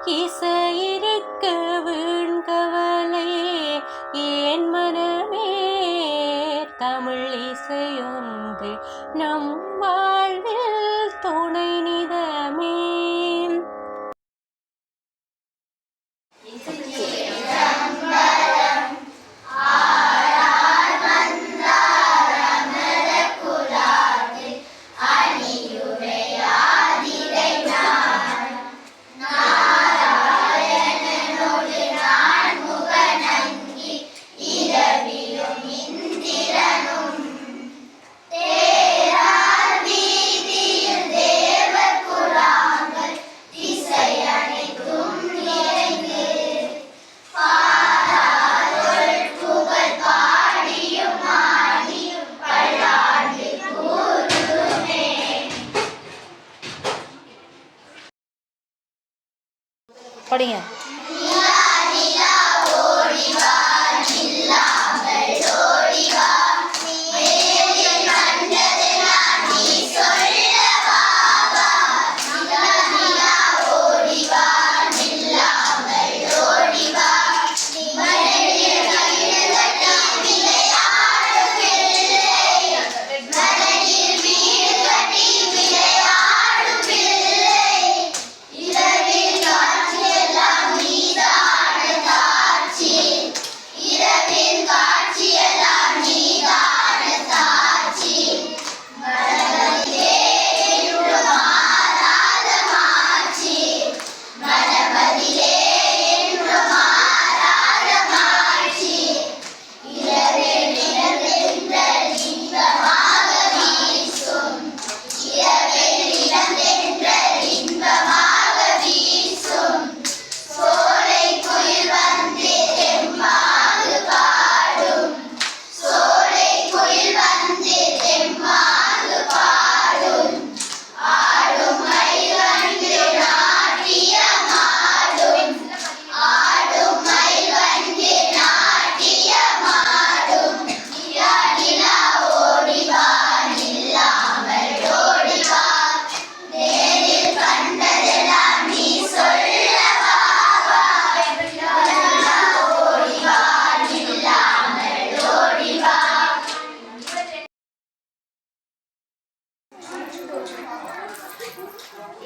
இசையிருக்க வீண்கவலை ஏன் மனமே தமிழ் இசையொன்று நம் வாழ்வில் துணை நிதமே. படிங்க.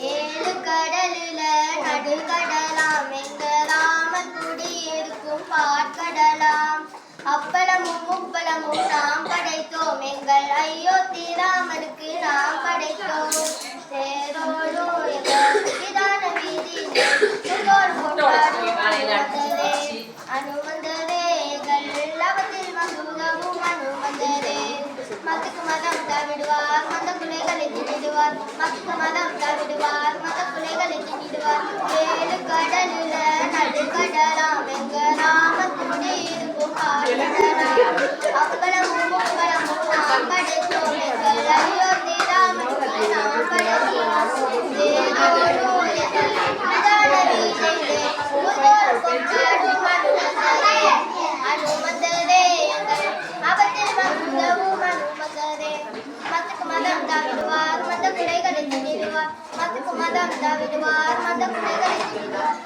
ஏழு கடலுல நடுக்கடலாம் எங்கராமன் குடியிருக்கும் பாற்கடலாம். அப்பளமும் முப்பளமும் நாம் படைத்தோம் எங்கள் அயோத்தி ராமனுக்கு நாம் படைத்தோம். தேரோடும் எங்கள் விதான வீதியிலே அனுமந்ததே எங்கள் லவத்தில் மசூகமும் அனுமந்ததே. மத்துக்கு மதம் தவிடுவார் மத குலைகளை திணிடுவார். மத்துக்கு மதம் தவிடுவார் மத குலைகளை திணிடுவார். ஏழு கடலுல நடுக்கடலாம் எங்க ராமன் குடியிருக்கும் பாற்கடலாம். அப்பளமும் முப்பளமும் நாம் படைத்தோம் எங்கள் அயோத்தி ராமனுக்கு நாம் படைத்தோம். தேரோடும் எங்கள் விதான வீதியிலே கொண்டாடும் அனுமந்ததே எங்கள் அவத்தில் மகுதவும் அனுமந்ததே. மத்துக்கு மதம் தவிடுவார் மத குலைகளை திணிடுவார். மத்துக்கு மதம் தவிடுவார் மத குலைகளை திணிடுவார்.